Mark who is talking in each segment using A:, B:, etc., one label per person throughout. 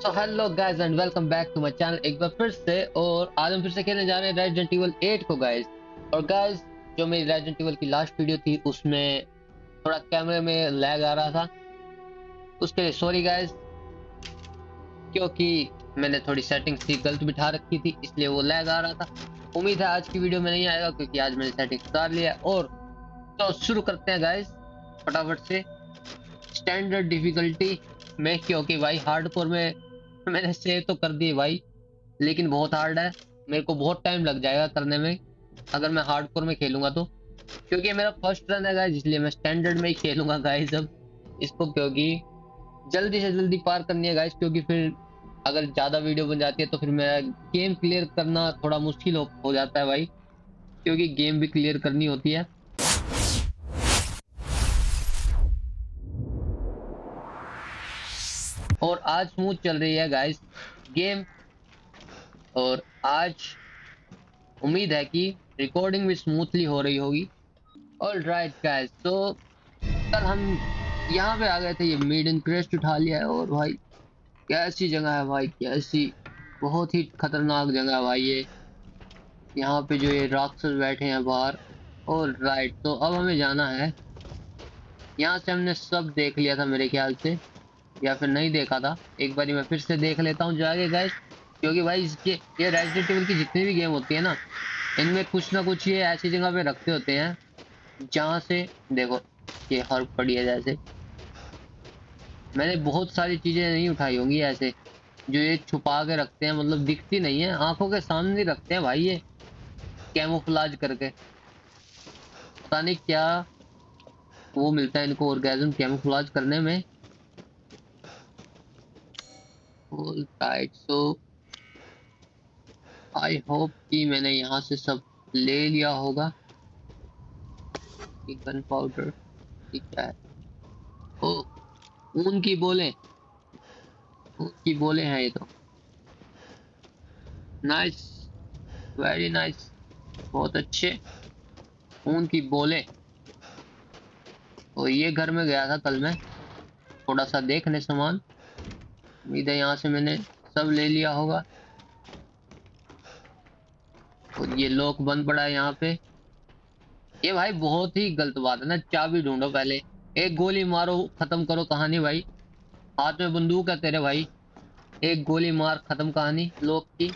A: So hello guys and welcome back to my channel एक बार फिर से। और आज हम फिर से खेलने जा रहे हैं रेजिडेंट इवल 8 को गाइस। और गाइस, जो मेरी रेजिडेंट इवल की लास्ट वीडियो थी उसमें थोड़ा कैमरे में लैग आ रहा था, उसके लिए सॉरी गाइस, क्योंकि मैंने थोड़ी सेटिंग्स थी गलत बिठा रखी थी, इसलिए वो लैग आ रहा था। उम्मीद है आज की वीडियो में नहीं आएगा, क्योंकि आज मैंने सेटिंग सुधार लिया। और तो शुरू करते हैं गाइस फटाफट से स्टैंडर्ड डिफिकल्टी में, क्योंकि भाई हार्डकोर में मैंने सेव तो कर दी भाई, लेकिन बहुत हार्ड है। मेरे को बहुत टाइम लग जाएगा करने में अगर मैं हार्डकोर में खेलूंगा तो, क्योंकि ये मेरा फर्स्ट रन है गाइस, इसलिए मैं स्टैंडर्ड में ही खेलूंगा गाइस अब इसको, क्योंकि जल्दी से जल्दी पार करनी है गाइस। क्योंकि फिर अगर ज्यादा वीडियो बन जाती है तो फिर मेरा गेम क्लियर करना थोड़ा मुश्किल हो जाता है भाई, क्योंकि गेम भी क्लियर करनी होती है। और आज स्मूथ चल रही है गाइस गेम, और आज उम्मीद है कि रिकॉर्डिंग भी स्मूथली हो रही होगी। ऑल राइट गाइस, तो कल हम यहाँ पे आ गए थे, ये मेडन क्रेस्ट उठा लिया है। और भाई कैसी जगह है भाई, कैसी बहुत ही खतरनाक जगह है भाई ये। यहाँ पे जो ये राक्षस बैठे हैं बाहर। ऑल राइट, तो अब हमें जाना है। यहाँ से हमने सब देख लिया था मेरे ख्याल से, या फिर नहीं देखा था। एक बारी मैं फिर से देख लेता हूँ जाके गाइस, क्योंकि भाई इसके ये रेजिडेंट इवल की जितनी भी गेम होती है ना, इनमें कुछ ना कुछ ये ऐसी जगह पे रखते होते हैं जहां से देखो ये हर पड़ी है। जैसे मैंने बहुत सारी चीजें नहीं उठाई होंगी ऐसे, जो ये छुपा के रखते हैं, मतलब दिखती नहीं है, आंखों के सामने रखते हैं भाई ये कैमोफ्लाज करके। पता नहीं क्या वो मिलता है इनको ऑर्गेज्म कैमोफ्लाज करने में। राइट, सो आई होप कि मैंने यहाँ से सब ले लिया होगा। गन पाउडर क्या है? ओ, ऊन की बोले, ऊन की बोले हैं ये तो। नाइस, वेरी नाइस, बहुत अच्छे। ऊन की बोले। तो ये घर में गया था कल मैं थोड़ा सा देखने सामान, उम्मीद है यहाँ से मैंने सब ले लिया होगा। और ये लॉक बंद पड़ा है यहाँ पे। ये भाई बहुत ही गलत बात है ना, चाबी ढूंढो पहले, एक गोली मारो खत्म करो कहानी भाई। हाथ में बंदूक है तेरे भाई, एक गोली मार खत्म कहानी लॉक की।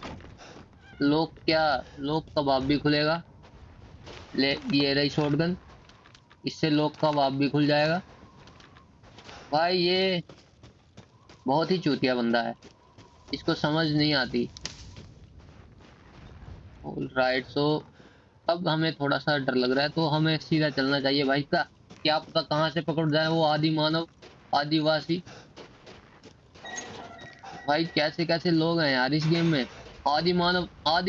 A: लॉक क्या, लॉक का बाप भी खुलेगा। ले, ये रही शॉटगन, इससे लॉक का बाप भी खुल जाएगा। भाई ये बहुत ही चूतिया बंदा है, इसको समझ नहीं आती। राइट, सो अब हमें थोड़ा सा डर लग रहा है, तो हमें सीधा चलना चाहिए भाई का, क्या पता कहाँ से पकड़ जाए वो आदि मानव आदिवासी। भाई कैसे कैसे लोग हैं यार इस गेम में, आदि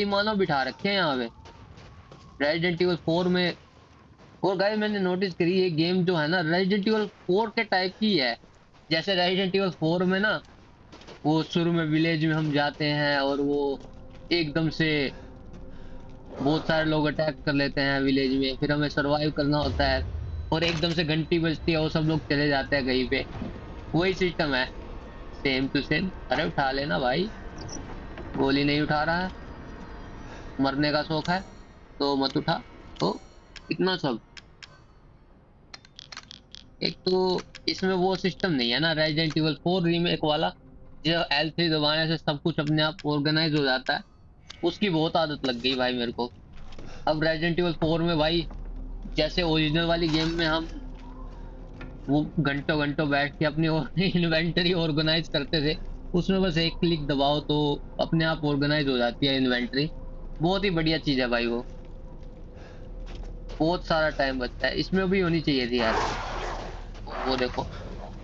A: मानव बिठा रखे हैं यहाँ पे रेजिडेंट इवल 4 में। और गाइस मैंने नोटिस करी ये गेम जो है ना रेजिडेंट इवल 4 के टाइप की है। जैसे रेजिडेंट इवल 4 में ना, वो शुरू में विलेज में हम जाते हैं और वो एकदम से बहुत सारे लोग अटैक कर लेते हैं विलेज में, फिर हमें सरवाइव करना होता है। और एकदम से घंटी बजती है, वो सब लोग चले जाते हैं कहीं पे। वही सिस्टम है, सेम टू सेम। अरे उठा लेना भाई, गोली नहीं उठा रहा है, मरने का शौक है तो मत उठा। तो इतना सब। एक तो इसमें वो सिस्टम नहीं है ना रेजिडेंट इवल 4 रीमेक वाला, जो L3 दबाने से सब कुछ अपने आप ऑर्गेनाइज हो जाता है। उसकी बहुत आदत लग गई भाई मेरे को। अब रेजिडेंट इवल 4 में भाई, जैसे ओरिजिनल वाली गेम में हम वो घंटों घंटों बैठ के अपनी इन्वेंटरी ऑर्गेनाइज करते थे, उसमें बस एक क्लिक दबाओ तो अपने आप ऑर्गेनाइज हो जाती है इन्वेंटरी। बहुत ही बढ़िया चीज है भाई वो, बहुत सारा टाइम बचता है। इसमें भी होनी चाहिए थी यार। वो देखो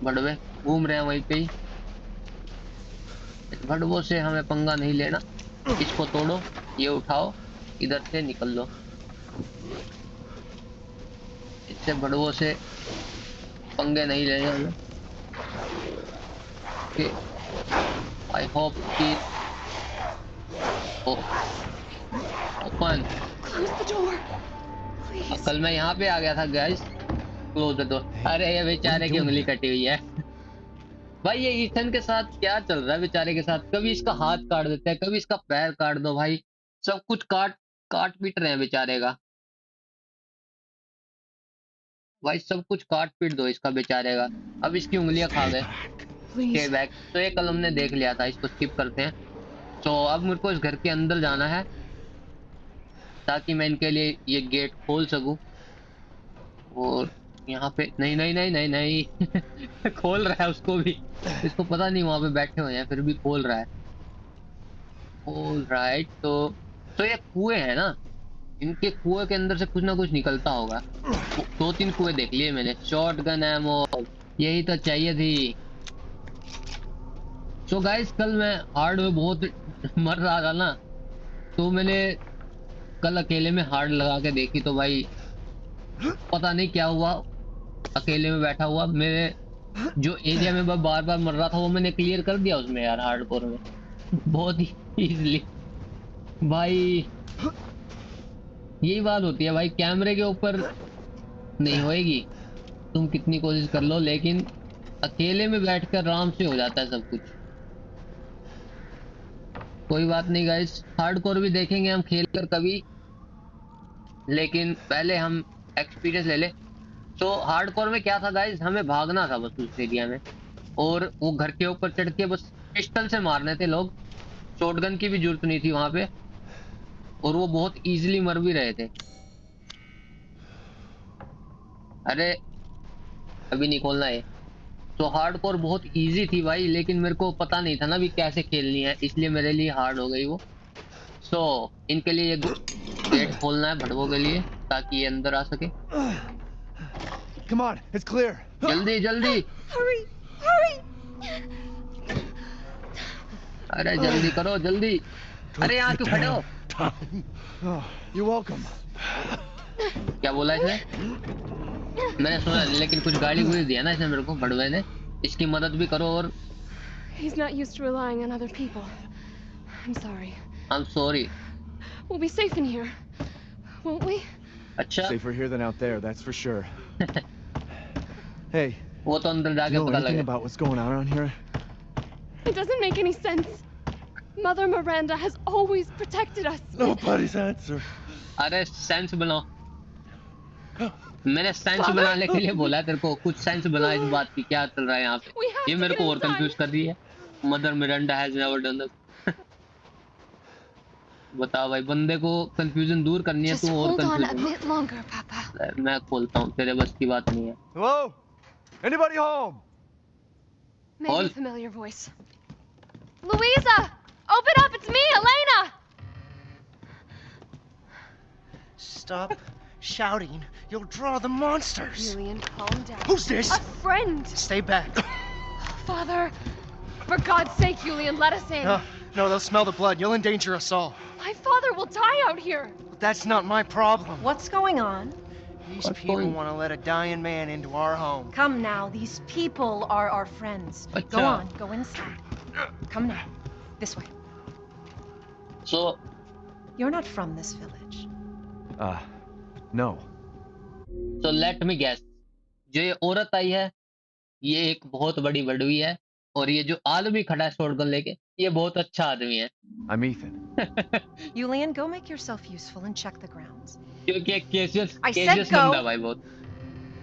A: भड़वे घूम रहे हैं वहीं पे ही। इस भड़वों से हमें पंगा नहीं लेना, इसको तोड़ो, ये उठाओ, इधर से निकल लो। इससे भड़वों से पंगे नहीं लेने हमें। ओके, आई होप कि open.
B: Close the door, please.
A: कल मैं यहाँ पे आ गया था guys, close the door.
C: Hey,
A: अरे ये
C: what are you
A: बेचारे की
C: doing
A: उंगली
C: here?
A: कटी हुई है। भाई ये ईथन के साथ क्या चल रहा है बेचारे के साथ, कभी इसका हाथ काट देते हैं, कभी इसका पैर काट दो भाई, सब कुछ काट काट पीट रहे हैं बेचारे का। भाई सब कुछ काट पीट दो इसका बेचारे का। अब इसकी उंगलियां खा गए।
B: Please.
A: के बैक तो ये कल हमने देख लिया था, इसको स्किप करते हैं। तो अब मेरे को इस घर के अंदर जाना है ताकि मैं इनके लिए ये गेट खोल सकूं। और यहाँ पे नहीं नहीं नहीं नहीं नहीं खोल रहा है उसको भी, इसको पता नहीं वहां पे बैठे हुए हैं फिर भी खोल रहा है। ऑल राइट, तो ये कुएं है ना, इनके कुएं के अंदर से कुछ ना कुछ निकलता होगा। दो तीन कुएं देख लिए मैंने। शॉर्ट गन एमो, यही तो चाहिए थी। सो गाइस कल मैं हार्ड में बहुत मर रहा था ना, तो मैंने कल अकेले में हार्ड लगा के देखी तो भाई पता नहीं क्या हुआ। अकेले में बैठा हुआ मेरे जो एरिया में मैं बार बार मर रहा था वो मैंने क्लियर कर दिया उसमें यार, हार्डकोर में बहुत ही इजीली। भाई यही बात होती है भाई, कैमरे के ऊपर नहीं होएगी, तुम कितनी कोशिश कर लो, लेकिन अकेले में बैठकर आराम से हो जाता है सब कुछ। कोई बात नहीं गाइस, हार्डकोर भी देखेंगे हम खेल कर कभी, लेकिन पहले हम एक्सपीरियंस ले ले। तो हार्डकोर में क्या था गाइस, हमें भागना था बस उस एरिया में, और वो घर के ऊपर चढ़ के बस पिस्टल से मारने थे लोग, शॉटगन की भी जरूरत नहीं थी वहां पे, और वो बहुत इजीली मर भी रहे थे। अरे अभी नहीं खोलना है। तो हार्डकोर बहुत इजी थी भाई, लेकिन मेरे को पता नहीं था ना भी कैसे खेलनी है, इसलिए मेरे लिए हार्ड हो गई वो। सो इनके लिए ये गेट खोलना है भड़वों के लिए ताकि ये अंदर आ सके।
C: Come on, it's clear.
A: जल्दी जल्दी,
B: Hurry! Hurry!
A: अरे जल्दी करो जल्दी। अरे यहाँ क्यों खड़े हो?
C: Oh, you're welcome.
A: क्या बोला इसने? मैंने सुना लेकिन कुछ गाली गुली दिया ना इसने मेरे को, भड़वे ने। इसकी मदद भी करो। और
B: He's not used to relying on other people. I'm sorry.
A: I am sorry.
B: We'll be safe in here, won't we?
A: अच्छा
C: Safer here than out there, that's for sure. Hey,
A: वो तो अंदर
C: do you
A: जाके
C: know
A: पता
C: anything
A: लगे।
C: about what's going on around here?
B: It doesn't make any sense. Mother Miranda has always protected us.
C: Nobody's answer.
A: अरे sense बनाओ, मैंने sense बनाने के लिए बोला है तेरे को, कुछ सेंस बना इस बात की क्या चल रहा है यहाँ
B: We
A: पे।
B: have
A: ये
B: to
A: मेरे
B: get
A: को और
B: inside.
A: कंफ्यूज कर रही है। Mother Miranda has never done that. बताओ भाई, बंदे को कंफ्यूजन दूर करनी है
B: Just
A: तू और
B: hold on a
A: confusion.
B: bit longer, Papa.
A: मैं खोलता हूँ, तेरे बस की बात नहीं है।
C: Hello? Anybody home?
B: Maybe
A: Hold.
B: a familiar voice. Louisa! Open up! It's me, Elena!
D: Stop shouting. You'll draw the monsters.
B: Julian, calm down.
D: Who's this?
B: A friend!
D: Stay back.
B: Father! For God's sake, Julian, let us in.
D: No, no, they'll smell the blood. You'll endanger us all.
B: My father will die out here.
D: But that's not my problem.
E: What's going on?
D: These
A: What's
D: people
A: going-
D: want to let a dying man into our home.
E: Come now, these people are our friends. Go
A: Acha.
E: on, go inside. Come now. This way.
A: So
E: You're not from this village.
C: No.
A: तो let me gas, जो ये औरत आई है ये एक बहुत बड़ी बड़वी है, और ये जो आदमी खड़ा है शॉटगन लेके ये बहुत अच्छा आदमी है।
C: I'm Ethan.
E: Julian, go make yourself useful and check the grounds.
A: क्योंकि एक caseous
E: I said
A: caseous
E: go.
A: बंदा भाई, बहुत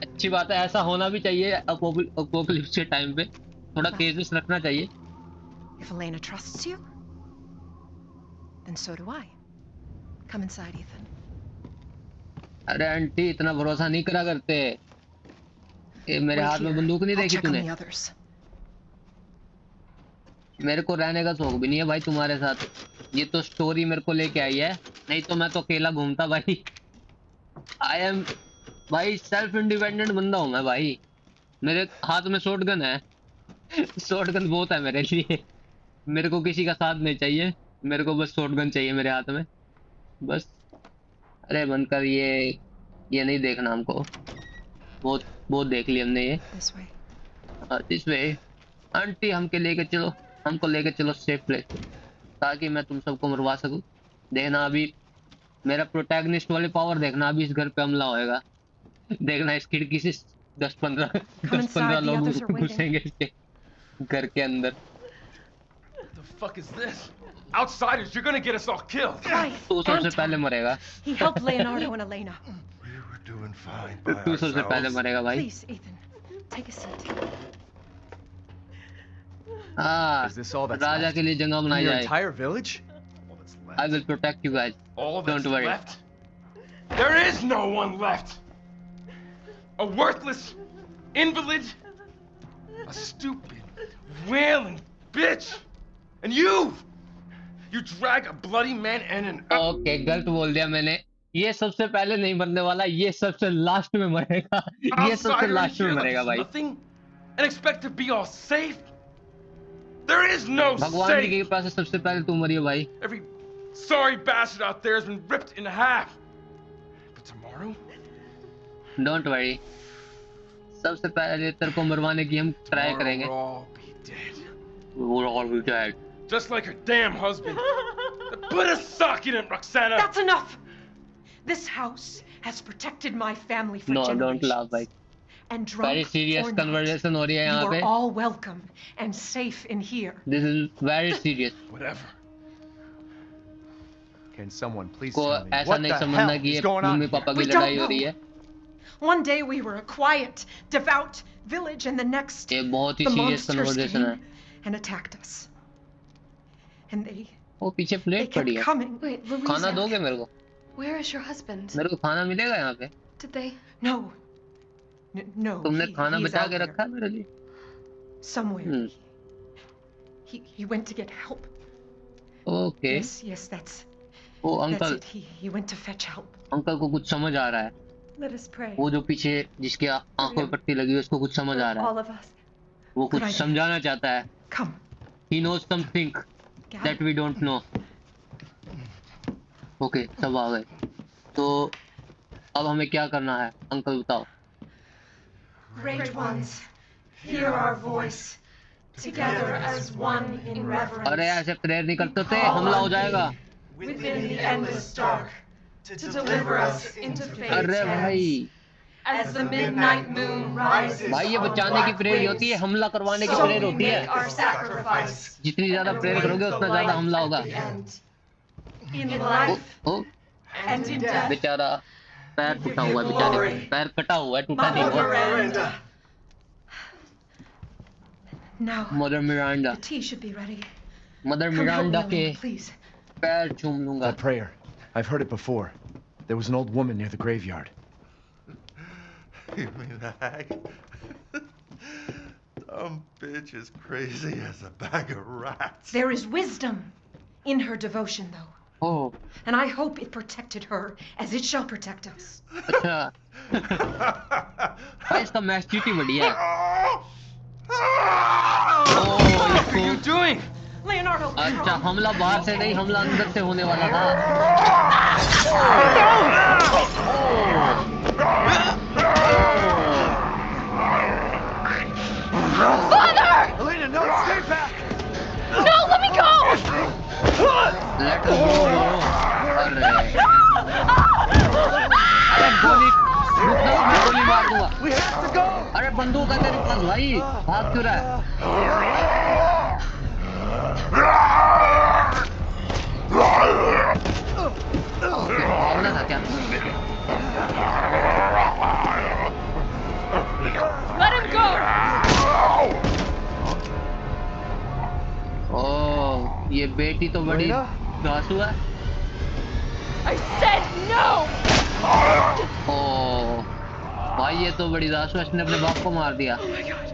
A: अच्छी बात है, ऐसा होना भी चाहिए। अपोकलिप्स के टाइम पे थोड़ा केशियस रखना चाहिए।
E: If Elena trusts you, then so do I. Come inside, Ethan.
A: अरे आंटी इतना भरोसा नहीं करा करते, ये मेरे
E: Wait
A: हाथ में
E: here.
A: बंदूक नहीं
E: I'll
A: देखी
E: check on
A: तूने।
E: the others.
A: मेरे को रहने का शौक भी नहीं है भाई तुम्हारे साथ, ये तो स्टोरी मेरे को लेके आई है, नहीं तो मैं तो अकेला घूमता भाई। आई एम भाई सेल्फ इंडिपेंडेंट बंदा हूँ मैं भाई, मेरे हाथ में शॉटगन है शॉटगन बहुत है मेरे लिए, मेरे को किसी का साथ नहीं चाहिए, मेरे को बस शॉटगन चाहिए मेरे हाथ में बस। अरे बनकर ये नहीं देखना हमको, बहुत बहुत देख लिया हमने ये।
E: This way.
A: This way aunty, हमको लेके चलो सेफ प्लेस पे, ताकि मैं तुम सबको मरवा सकूं। देखना अभी मेरा प्रोटैगनिस्ट वाले पावर देखना, अभी इस घर पे हमला होएगा, देखना इस खिड़की से 10-15
E: Come inside, the
A: लोग
E: others are waiting.
A: घुसेंगे इसके, घर के अंदर।
F: What the fuck is this? Outsiders, you're gonna get us all killed.
E: Quiet,
A: तू सबसे पहले
E: Anton.
A: मरेगा।
E: He helped Leonardo and Elena.
G: We were doing fine by
A: तू सबसे पहले
G: ourselves.
A: मरेगा भाई।
E: Please, Ethan, take a seat.
A: हाँ,
C: Is this all that's
A: Raja
C: left?
A: के लिए जगह
C: From
A: बनाई
C: your
A: जाए।
C: entire village?
G: All that's
A: I
G: left.
A: will protect you guys.
F: All that's
A: Don't worry.
F: left? There is no one left. A worthless invalid, a stupid, wailing bitch, and you drag a bloody man and an
A: okay, गलत बोल दिया मैंने। ये सबसे पहले नहीं मरने वाला, ये सबसे लास्ट में मरेगा। ये सबसे
F: outsider in
A: लास्ट में
F: here like
A: मरेगा
F: it's
A: भाई।
F: nothing, and expect to be all safe. There is no
A: भगवान जी के
F: safe.
A: पास सबसे पहले तू मरियो भाई।
F: Every sorry bastard out there has been ripped in half. But tomorrow,
A: don't worry, सबसे पहले तेरे को मरवाने की हम ट्राई
F: tomorrow
A: करेंगे।
F: we'll all be dead.
A: We're all dead.
F: Just like her damn husband. Put a sock in it, Roxana!
E: That's enough! This house has protected my family for
A: No,
E: generations.
A: don't laugh, भाई।
E: And drunk
A: Very serious
E: or
A: conversation हो रही है
E: not,
A: यहाँ
E: you
A: पे।
E: are all welcome and safe in here.
A: This is very serious.
F: Whatever.
C: Can someone please
A: को
C: tell me
A: ऐसा
C: what
A: नहीं
C: the
A: समझना
C: hell
A: कि
C: is
A: ये
C: going on
A: मम्मी
C: here?
A: पापा की
E: We
A: लड़ाई
E: don't
A: हो रही है।
E: One day we were a quiet, devout village, and the next
A: ये बहुत ही
E: the
A: सीरियस
E: monsters
A: कन्वर्सेशन है।
E: came and attacked us. And they
A: वो पीछे
E: kept
A: प्लेट पड़ी है।
E: coming.
B: Wait,
A: खाना
B: Louisa,
A: दोगे मेरे को?
B: where is your husband?
A: मेरे को खाना मिलेगा यहाँ पे?
B: Did they?
E: No. No.
A: तुमने खाना
E: he's
A: बचा
E: out
A: के
E: there.
A: रखा है मेरे लिए?
E: Somewhere.
A: Hmm,
E: He went to get help.
A: Okay.
E: Yes, that's
A: oh
E: that's
A: uncle,
E: it. He went to fetch help.
A: Uncle को कुछ समझ आ रहा है।
E: Let us pray.
A: वो जो पीछे जिसके आंखों में पट्टी लगी है उसको कुछ समझ आ रहा है।
E: All of us.
A: वो कुछ
E: Good idea.
A: समझाना चाहता है।
E: Come.
A: He knows something
E: Gather.
A: that we don't know. Okay, सब आ गए। तो अब हमें क्या करना है? अंकल बताओ।
E: Great ones, hear our voice. Together as one in reverence.
A: अरे ऐसे प्रेयर नहीं करते थे, हमला हो जाएगा।
E: Within the endless dark. To deliver us into faith's
A: अरे भाई,
E: As the midnight moon rises.
A: भाई ये बचाने की प्रेयर होती है, हमला करवाने की प्रेयर होती है।
E: Our sacrifice.
A: जितनी ज्यादा प्रेयर करोगे उतना ज्यादा हमला होगा।
E: In
A: O,
E: life
A: O,
E: and in death.
A: बेचारा पैर टूटा हुआ है, बेचारे का पैर कटा हुआ है, टूटा नहीं हुआ।
E: Miranda. Now,
A: mother Miranda,
E: the tea should be ready.
A: Mother
E: Come help me,
A: Miranda के
E: Elena, please.
A: पैर चूम लूंगा।
C: That prayer. I've heard it before. There was an old woman near the graveyard.
G: You mean the hag? Dumb bitch is crazy as a bag of rats.
E: There is wisdom in her devotion, though.
A: Oh,
E: And I hope it protected her as it shall protect us.
A: अच्छा। भाई इसका मैस्टिटी बढ़िया है। ओह,
F: What are
A: इसको
F: you doing?
E: Leonardo,
A: अच्छा, हमला बाहर से नहीं, हमला अंदर से होने वाला था।
C: Elena, no, stay back!
B: No, let me go!
A: Let go. अरे, अरे गोली, रुक जाओ, मैं गोली मार दूंगा।
C: We have to go!
A: अरे बंदूक है तेरे पास भाई, भाग क्यों रहा है? ओके, भागना था क्या?
B: Let him go!
A: ओह, ये बेटी तो बड़ी
C: Lena?
A: घासू है।
B: I said no!
A: ओह, भाई ये तो बड़ी घासू है, इसने अपने बाप को मार दिया।
B: Oh my god.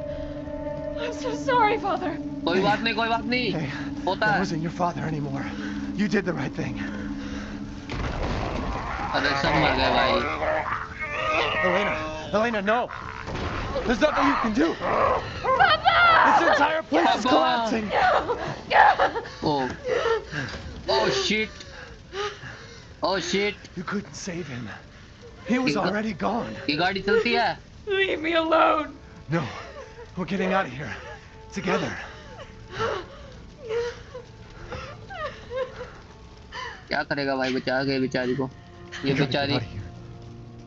B: I'm so sorry, Father.
A: कोई बात नहीं, कोई बात नहीं,
C: Hey,
A: होता
C: that
A: है।
C: wasn't your father anymore. You did the right thing.
A: अरे सब मर गए भाई।
C: Elena, no! There's nothing you can do!
B: Papa!
C: This entire place is
A: Papa!
C: collapsing!
A: Oh, oh shit, oh shit,
C: You couldn't save him. He was already gone.
A: ये गाड़ी चलती है।
B: Leave me alone.
C: No, we're getting out of here. Together.
A: क्या करेगा भाई, बचा गए बेचारी को। ये
C: We gotta get
A: बेचारी,
C: out of here.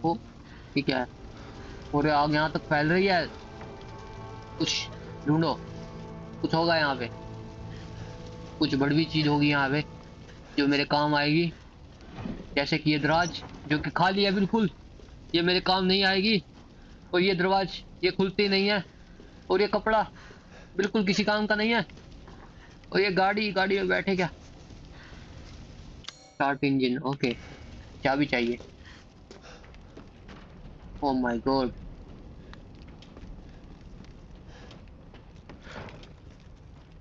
A: ओ, ये क्या है? पूरे आग यहाँ तक फैल रही है। कुछ ढूंढो। कुछ होगा यहाँ पे, कुछ बड़ी चीज होगी यहाँ पे जो मेरे काम आएगी। जैसे कि ये दराज जो कि खाली है बिल्कुल, ये मेरे काम नहीं आएगी। और ये दरवाज ये खुलती नहीं है। और ये कपड़ा बिल्कुल किसी काम का नहीं है। और ये गाड़ी में बैठे क्या, स्टार्ट इंजन, ओके चाबी चाहिए। Oh my god,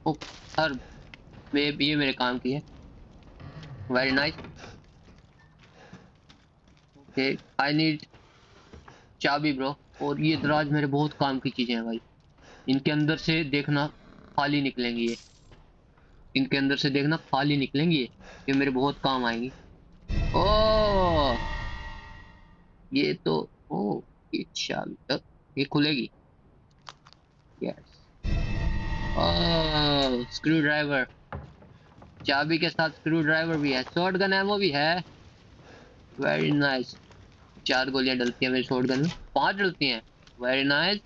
A: oh sir ये मेरे काम की है। Very nice, okay I need चाबी ब्रो। और ये दराज मेरे बहुत काम की चीजें हैं भाई। इनके अंदर से देखना खाली निकलेंगी ये, इनके अंदर से देखना खाली निकलेंगी ये मेरे बहुत काम आएंगी। ओ ये तो ओ ये चाबी तक ये खुलेगी। यस, ओह स्क्रू ड्राइवर, चाबी के साथ स्क्रू ड्राइवर भी है, शॉर्ट गन एमो भी है। वेरी नाइस, 4 गोलियां डलती हैं मेरी शॉर्ट गन में, 5 डलती हैं। वेरी नाइस,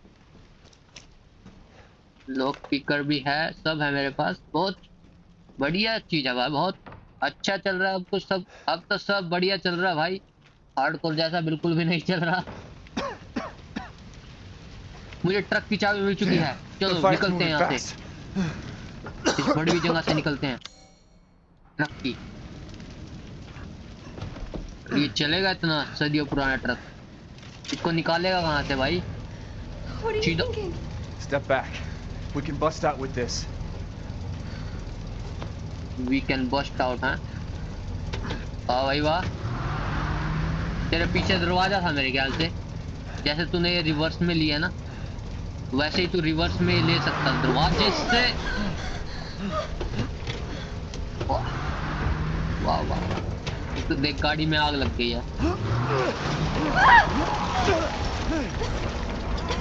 A: लॉक पिकर भी है, सब है मेरे पास। बहुत बढ़िया चीज है भाई, बहुत अच्छा चल रहा है अब तो सब, अब तो सब बढ़िया चल रहा है भाई। हार्डकोर जैसा बिल्कुल भी नहीं चल रहा। मुझे ट्रक की चाबी मिल चुकी है, चलो निकलते हैं यहाँ से, इस बड़ी जगह से निकलते हैं। ट्रक की ये चलेगा इतना सदियों पुराना ट्रक, इसको निकालेगा कहाँ से भाई?
B: What are you
A: She do-
B: thinking?
C: Step back. We can bust out with this.
A: We can bust out, हाँ? वाह भाई वाह, तेरे पीछे दरवाजा था मेरे ख्याल से। जैसे तूने ये रिवर्स में लिया ना, वैसे ही तू रिवर्स में ले सकता दरवाजे से। वाह वाह, तो देख गाड़ी में आग लग गई है।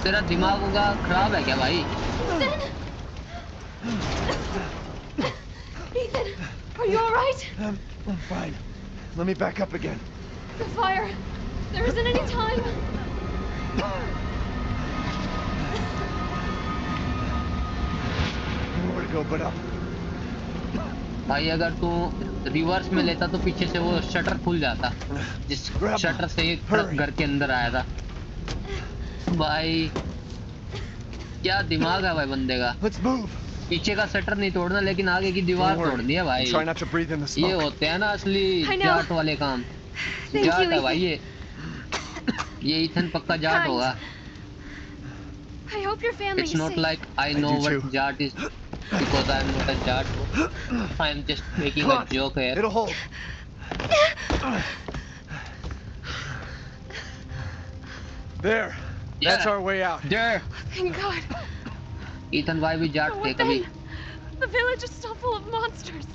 A: तेरा दिमाग होगा खराब है क्या भाई?
B: Ethan, are you alright?
C: I'm fine. Let me back up again.
B: The fire. There isn't any time.
C: Nowhere to go but up.
A: भाई अगर तू रिवर्स में लेता तो पीछे से वो शटर खुल जाता, जिस शटर से ये ट्रक घर के अंदर आया था। भाई क्या दिमाग है भाई बंदे का।
C: Let's move.
A: पीछे का शटर नहीं तोड़ना, लेकिन आगे की दीवार
C: Don't worry.
A: तोड़नी है भाई।
C: Try not to breathe in the
A: ये
C: smoke.
A: होते हैं ना असली
B: I know.
A: जाट वाले काम।
B: Thank
A: जाट
B: you,
A: है भाई
B: Ethan.
A: ये इथन पक्का जाट
B: Kind.
A: होगा।
B: I hope your family
A: It's
B: is
A: not
B: safe.
A: like I
C: I
A: know
C: do
A: what
C: too.
A: Jat is because I am not a Jat. I am just making
C: Come
A: a
C: on.
A: joke here.
C: It'll hold. There. That's
A: Yeah.
C: our way out.
A: There.
B: Thank God.
A: Ethan भाई भी Jat
B: But
A: थे
B: what
A: कभी।
B: then? The village is still full of monsters.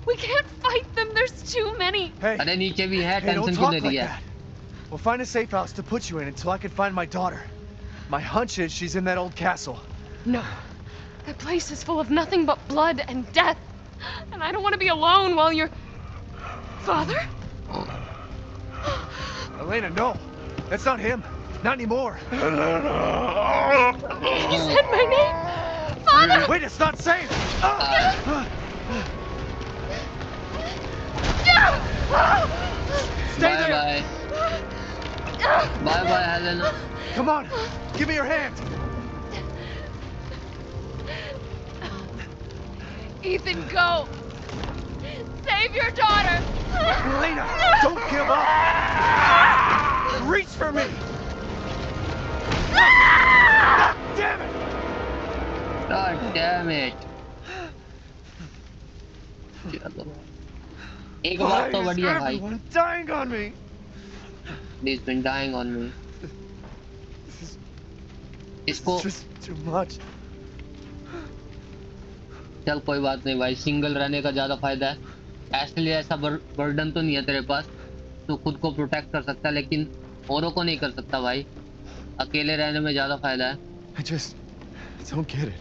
B: We can't fight them. There's too many.
C: Hey,
A: अरे नीचे भी है,
C: hey, don't
A: tension क्यों
C: talk
A: ले
C: like
A: रही है?
C: that. We'll find a safe house to put you in until I can find my daughter. My hunch is she's in that old castle.
B: No. That place is full of nothing but blood and death. And I don't want to be alone while you're... Father?
C: Elena, no. That's not him. Not anymore.
B: He said my name! Father!
C: Wait, it's not safe. Stay
A: Bye
C: there.
A: bye. Bye bye Helena.
C: Come on. Give me your hand.
B: Ethan, go! Save your daughter!
C: Elena, don't give up. Reach for me. Damn it.
A: God damn it. चलो। एक बात
C: Why
A: तो
C: is
A: बढ़िया भाई।
C: everyone dying on me?
A: He's been dying on me. इसको
C: It's just too much.
A: चल कोई बात नहीं भाई, सिंगल रहने का ज्यादा फायदा है। इसलिए ऐसा बर्डन तो नहीं है तेरे पास, तू खुद को प्रोटेक्ट कर सकता है, लेकिन औरों को नहीं कर सकता भाई। अकेले रहने में ज्यादा फायदा है।
C: I just don't get it.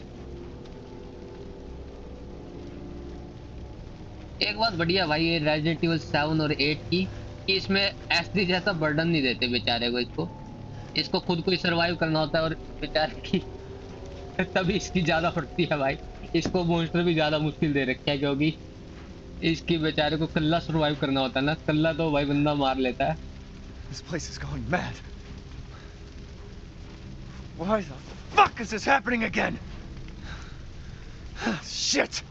A: एक बात बढ़िया भाई ये रेजिडेंट इविल 7 और 8 की, कि इसमें एसडी जैसा बर्डन नहीं देते बेचारे को। इसको खुद को ही सरवाइव करना होता है, और बेचारे की तभी इसकी ज्यादा पड़ती है भाई। इसको मॉन्स्टर भी ज्यादा मुश्किल दे रखा है क्योंकि इसके बेचारे को कल्ला सरवाइव करना होता है ना। कल्ला तो भाई बंदा मार लेता है।
C: This place is going mad. Why the fuck is this happening again? Shit.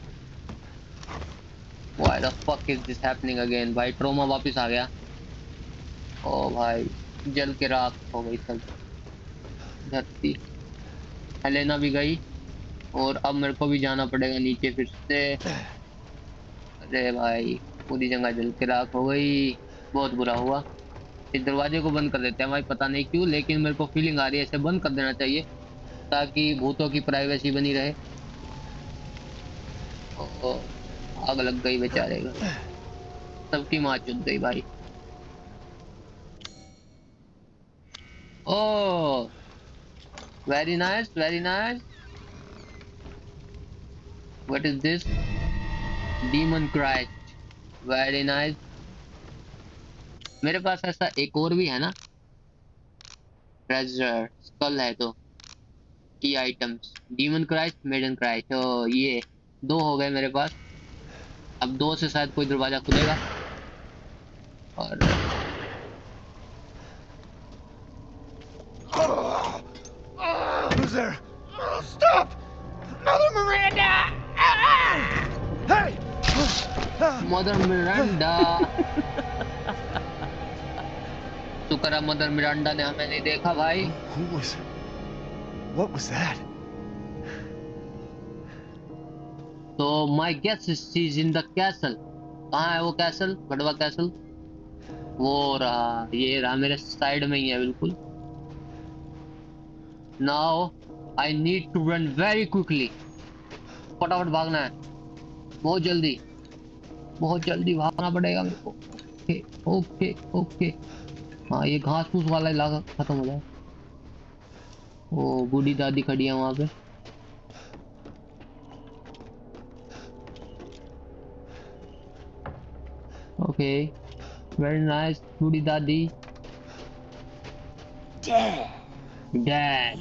A: Why the fuck is this happening again? भाई ट्रोमा वापस आ गया। ओ भाई जल के राख हो गई सब धरती। हेलेना भी गई और अब मेरे को भी जाना पड़ेगा नीचे फिर से। अरे भाई पूरी जगह जल के राख हो गई, बहुत बुरा हुआ। इस दरवाजे को बंद कर देते हैं भाई, पता नहीं क्यों लेकिन मेरे को फीलिंग आ रही है इसे बंद कर देना चाहिए ताकि भूतों की प्राइवेसी बनी रहे। ओ, आग लग गई बेचारे को, सबकी माँ चुन गई भाई। Oh very nice very nice. What is this? Demon Christ, very nice. मेरे पास ऐसा एक और भी है ना, ट्रेजर स्कल है तो key items. Demon Christ, maiden Christ, तो ये 2 हो गए मेरे पास। अब 2 से शायद कोई दरवाजा खुलेगा। और
C: Who's there? Stop! Mother Miranda! Hey!
A: Mother Miranda. शुक्र है मदर मिरांडा ने हमें नहीं देखा भाई।
C: Who was... What was that?
A: तो my guess is in the castle. कहाँ है वो कैसल? बड़वा कैसल वो रहा, ये रहा मेरे साइड में ही है बिल्कुल। Now I need to run very quickly. फटाफट भागना है, बहुत जल्दी भागना पड़ेगा मेरे को। Okay okay okay. हाँ ये घास फूस वाला इलाका खत्म हो जाए। ओ बूढ़ी दादी खड़ी है वहां पे। ओके वेरी नाइस बूढ़ी दादी। डैड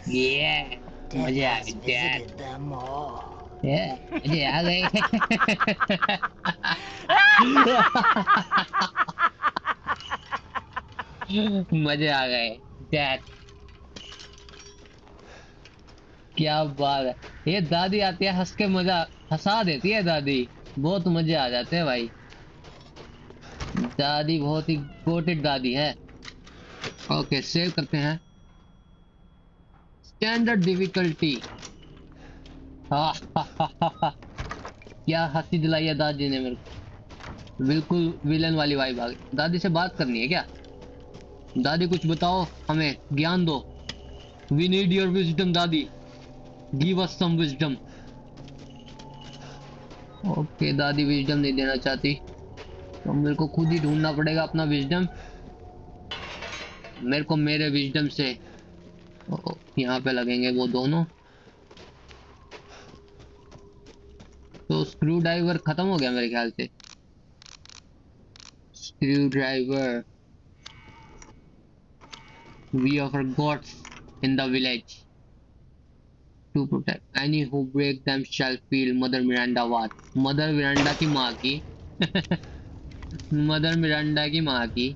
A: ये मजा आ गया। मजे आ गए। मजे आ गए डैड। क्या बात है, ये दादी आती है हंस के मजा हंसा देती है दादी, बहुत मजे आ जाते हैं भाई। दादी बहुत ही गोटेड दादी है। ओके सेव करते हैं। Standard difficulty. क्या हंसी दिलाई है दादी ने मेरे को, बिल्कुल विलन वाली वाइब आ गई। दादी से बात करनी है क्या? दादी कुछ बताओ, हमें ज्ञान दो। वी नीड योर विजडम दादी, गिव अस सम विजडम। ओके दादी विजडम नहीं देना चाहती तो मेरे को खुद ही ढूंढना पड़ेगा अपना विजडम। मेरे को मेरे विजडम से यहाँ पे लगेंगे वो दोनों। तो स्क्रू ड्राइवर खत्म हो गया मेरे ख्याल से। Screw driver, we offer gods in the village to protect any who break them shall feel Mother Miranda what? Mother Miranda की माँ की Mother Miranda की माँ की।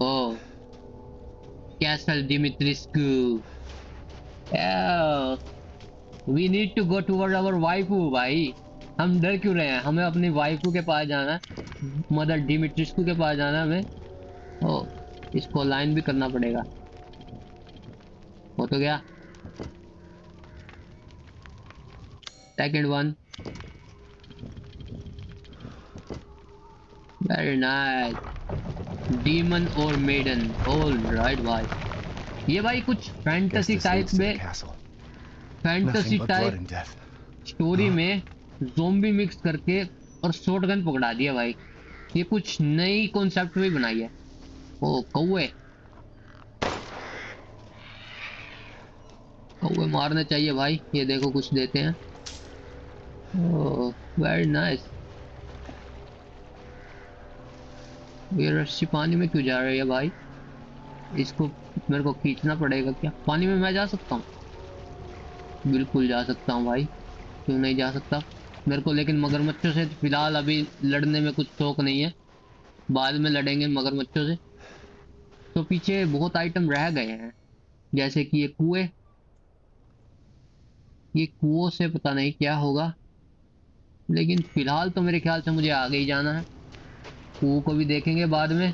A: Oh Castle Dimitrescu। Oh we need to go toward our waifu भाई। हम डर क्यों रहे हैं, हमें अपनी वाइफू के पास जाना है, मदर डिमिट्रिस्कू के पास जाना है हमें। ओ इसको लाइन भी करना पड़ेगा। हो तो गया। Second one very nice. Demon और मेडन, ऑल राइट भाई। ये भाई कुछ फैंटेसी टाइप में, फैंटेसी टाइप स्टोरी में ज़ोंबी मिक्स करके और शॉटगन पकड़ा दिया भाई। ये कुछ नई कॉन्सेप्ट भी बनाई है। ओ कौवे, कौवे मारने चाहिए भाई। ये देखो कुछ देते हैं। Oh very nice. ये रस्सी पानी में क्यों जा रही है भाई? इसको मेरे को खींचना पड़ेगा क्या? पानी में मैं जा सकता हूँ? बिल्कुल जा सकता हूँ भाई, क्यों नहीं जा सकता? मेरे को लेकिन मगरमच्छों से फिलहाल अभी लड़ने में कुछ शौक नहीं है, बाद में लड़ेंगे मगरमच्छों से। तो पीछे बहुत आइटम रह गए हैं, जैसे कि ये कुएं। ये कुओं से पता नहीं क्या होगा, लेकिन फिलहाल तो मेरे ख्याल से मुझे आगे ही जाना है। कुओं को भी देखेंगे बाद में,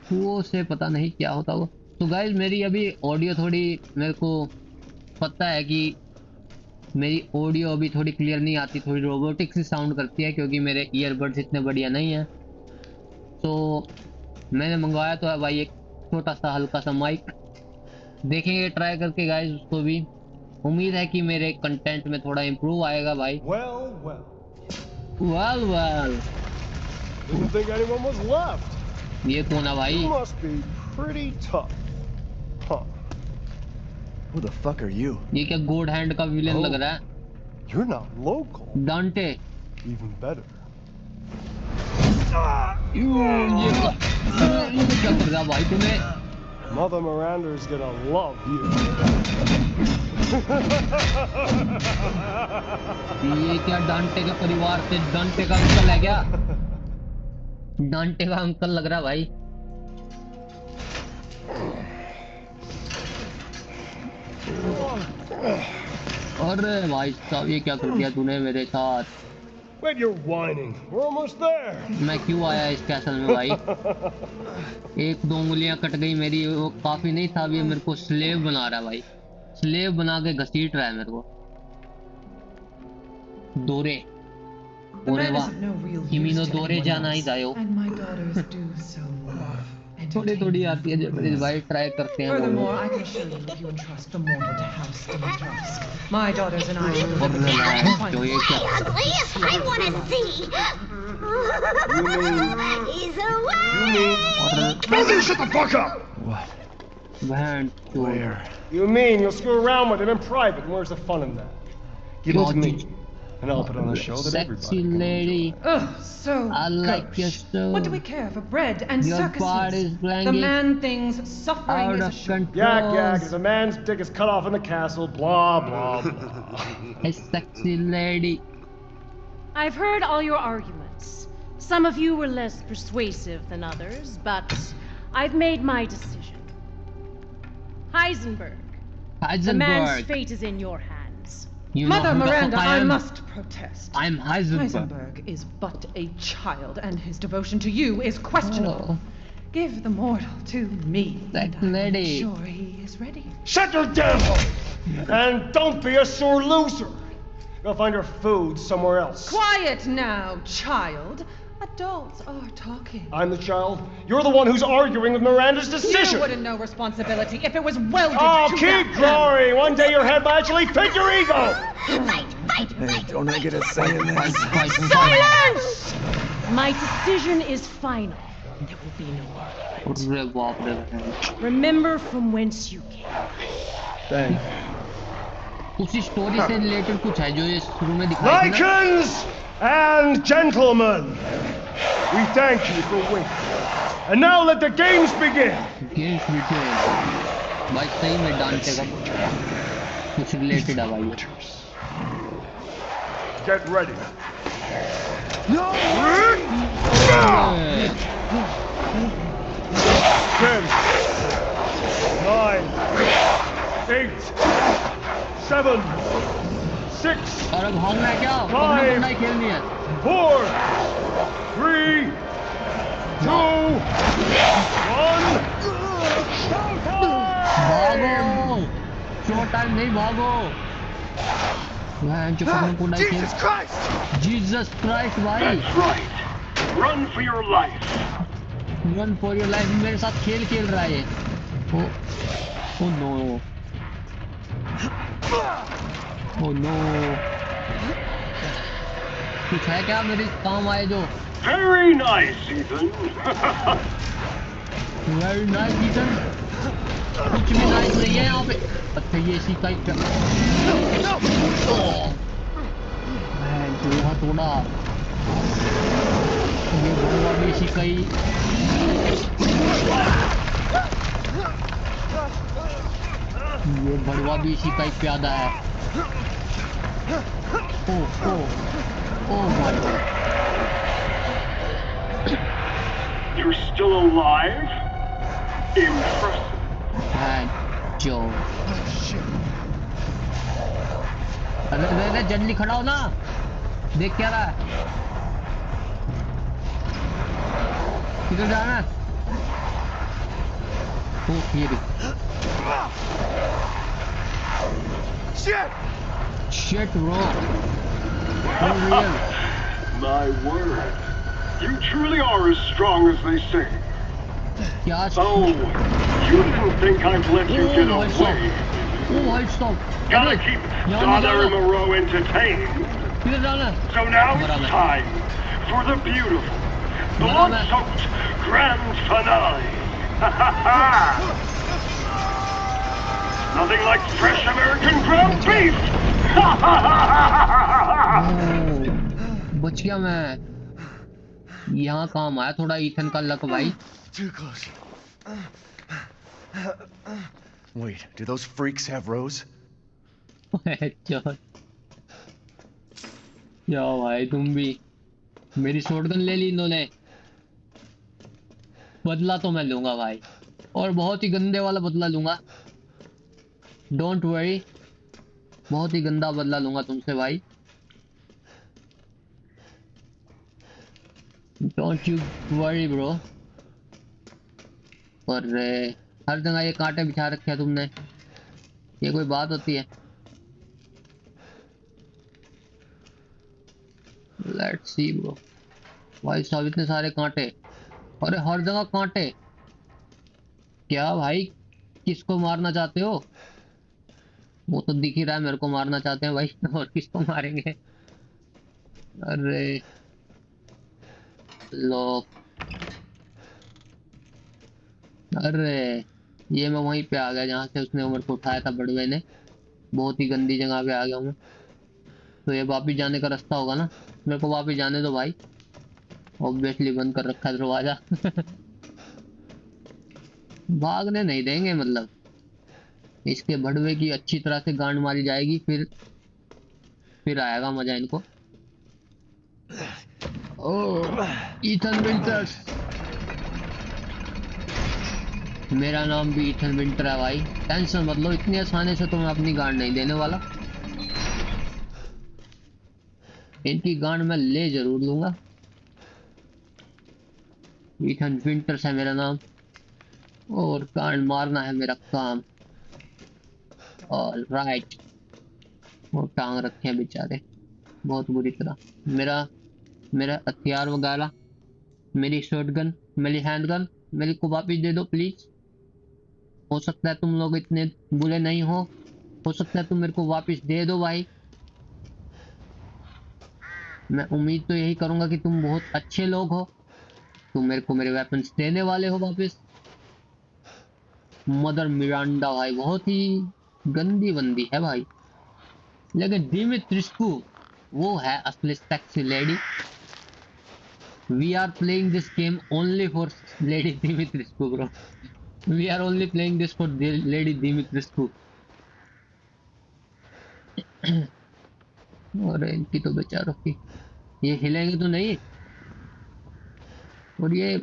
A: कुओं से पता नहीं क्या होता होगा। तो गाइस मेरी अभी ऑडियो थोड़ी, मेरे को पता है कि मेरी ऑडियो अभी थोड़ी क्लियर नहीं आती, थोड़ी रोबोटिक सी साउंड करती है, क्योंकि मेरे ईयरबड्स इतने बढ़िया नहीं है। तो मैंने मंगवाया तो है भाई एक छोटा सा हल्का सा माइक, देखेंगे ट्राई करके गाइस उसको भी। उम्मीद है कि मेरे कंटेंट में थोड़ा इम्प्रूव आएगा भाई।
H: Well.
A: Well
H: Didn't think anyone was left.
A: ये कौन है भाई?
H: You must be pretty tough. Huh.
C: Who the fuck are you?
A: ये क्या गोड हैंड का विलेन लग रहा है?
H: You're not local.
A: डांटे।
H: Even better.
A: ये क्या कर रहा भाई तुम्हें?
H: Mother Miranda's gonna love you.
A: ये क्या डांटे के परिवार से डांटे का अंकल है क्या? डांटे का अंकल लग रहा भाई। अरे भाई साहब ये क्या कर दिया तूने मेरे साथ?
H: Wait, you're whining. We're almost there.
A: मैं क्यों आया इस कैसल में भाई? एक दो उंगलियां कट गई मेरी, वो काफी नहीं था, अभी मेरे को स्लेव बना रहा है भाई। स्लेव बना के घसीट रहा है मेरे को। दोरे ओरे वाह, किमीनो दोरे जाना ही दायो। थोड़ी थोड़ी आती है जब भाई, ट्राई करते हैं।
E: Furthermore, I can assure you if you entrust the mortal to House Dimitrovsk, my daughters and I will
A: और
E: live in
A: relax, जो ये क्या?
I: Please, I want to see. He's away.
H: Mother, shut the fuck up!
C: What?
A: बहन चोद।
C: Where?
H: You mean you'll screw around with him in private? And where's the fun in that? Give it to me, and I'll put on a show that
A: Sexy
H: everybody can
A: lady,
E: Ugh, so
A: I like your
E: gauche.
A: soul.
E: What do we care for bread and
A: Your
E: circuses?
A: body's
E: The
A: blanket
E: man thing's suffering
A: out
E: is
A: of
E: assured.
H: Yak, yak,
A: control.
H: if a man's dick is cut off in the castle, blah, blah, blah.
A: A sexy lady.
B: I've heard all your arguments. Some of you were less persuasive than others, but I've made my decision. Heisenberg, the man's
A: Heisenberg.
B: fate is in your hands.
A: You know
E: Mother
A: who the
E: Miranda,
A: fuck
E: I
A: am?
E: must protest.
A: I'm Heisenberg.
E: Heisenberg is but a child, and his devotion to you is questionable.
A: Oh.
E: Give the mortal to me,
A: That
E: and I'm
A: lady.
E: sure he is ready.
H: Shut your damn hole! And don't be a sore loser. Go find your food somewhere else.
E: Quiet now, child. Adults are talking.
H: I'm the child. You're the one who's arguing with Miranda's decision.
E: You wouldn't know responsibility if it was welded
H: Oh,
E: to
H: keep
E: that
H: glory. One day your head might actually fit your ego.
C: Hey, don't I get a say in this?
B: Silence! My decision is final. There will be no more.
A: अरे बाप रे बहन।
B: Remember from whence you came.
H: Thank
A: उसी story से related कुछ है जो ये शुरू में दिखाया था ना?
H: Lycans and gentlemen, we thank you for waiting. And now let the games begin.
A: Games retail भाई, सही में डांटे का कुछ रिलेटेड है भाई।
H: Get ready.
C: No!
H: 10, 9, 8, 7, 6,
A: और अब भागना है क्या? पकड़ना पकड़ना ही खेलनी है।
H: 4, 3, 2, 1.
A: भागो, शो टाइम नहीं, भागो। जो पकड़ना पकड़ना ही
C: Jesus
A: खेल।
C: Christ!
A: जीसस क्राइस्ट भाई।
H: Run for your life.
A: Run for your life मेरे साथ खेल खेल रहा है ये। Oh no, oh no. कुछ है क्या मेरे काम आए जो?
H: Very nice, Ethan.
A: Very nice Ethan. कुछ भी नाइस नहीं है यहाँ पे। अच्छा ये इसी का ही चूहा तोड़ा, ये भगवा भी इसी का ही। ये बड़वा भी इसी का एक प्यादा है। Oh my God.
H: You're still alive? Impressive.
A: Thank Joe. अरे जल्दी खड़ा हो ना, देख क्या रहा है, किधर जाना है? ये देख। Shit bro. Unreal.
H: My word. You truly are as strong as they say.
A: क्या?
H: Oh, you didn't think I'd let you get away.
A: Stop.
H: Gotta keep Father Moreau entertained.
A: किधर जाना?
H: So now it's time for the beautiful, blood-soaked grand finale. Nothing like fresh American ground beef.
A: बच गया मैं। यहाँ काम आया थोड़ा Ethan का लक भाई।
C: Too close. Wait, do those freaks have Rose?
A: क्या भाई तुम भी, मेरी शॉटगन ले ली इन्होंने। बदला तो मैं लूंगा भाई, और बहुत ही गंदे वाला बदला लूंगा। डोंट वरी, बहुत ही गंदा बदला लूंगा तुमसे भाई। Don't you worry bro. और हर जगह ये कांटे बिछा रखे हैं तुमने, ये कोई बात होती है? Let's see bro. भाई साहब इतने सारे कांटे, अरे हर जगह कांटे। क्या भाई, किसको मारना चाहते हो? वो तो दिख ही रहा है मेरे को मारना चाहते हैं भाई, और किसको मारेंगे? अरे लो, अरे ये मैं वहीं पे आ गया जहाँ से उसने उम्र को उठाया था बड़वे ने। बहुत ही गंदी जगह पे आ गया हूँ मैं। तो ये वापिस जाने का रास्ता होगा ना? मेरे को वापिस जाने दो भाई, ऑब्वियसली बंद कर रखा है दरवाजा। भागने नहीं देंगे, मतलब इसके बड़वे की अच्छी तरह से गांड मारी जाएगी, फिर आएगा मजा इनको। ओह ईथन विंटर्स, मेरा नाम भी ईथन विंटर है भाई। टेंशन मत लो, इतनी आसानी से तो मैं अपनी गांड नहीं देने वाला। इनकी गांड मैं ले जरूर लूंगा। ईथन विंटर्स है मेरा नाम, और गांड मारना है मेरा काम। ऑलराइट, वो टांग रखे हैं बेचारे बहुत बुरी तरह। मेरा हथियार वगैरह, मेरी शॉटगन, मेरी हैंडगन मेरे को वापिस दे दो प्लीज। हो सकता है तुम लोग इतने बुरे नहीं हो सकता है तुम मेरे को वापिस दे दो भाई। मैं उम्मीद तो यही करूंगा कि तुम बहुत अच्छे लोग हो, तुम मेरे को मेरे वेपन्स देने वाले हो वापिस। मदर मिरांडा भाई बहुत ही गंदी बंदी है भाई, लेकिन दिमित्रिस्कू वो है असली sexy lady. We are playing this game only for Lady Dimitrescu, bro. We are only playing this for Lady Dimitrescu. और इनकी तो बेचारों की, ये हिलेंगे तो नहीं। और ये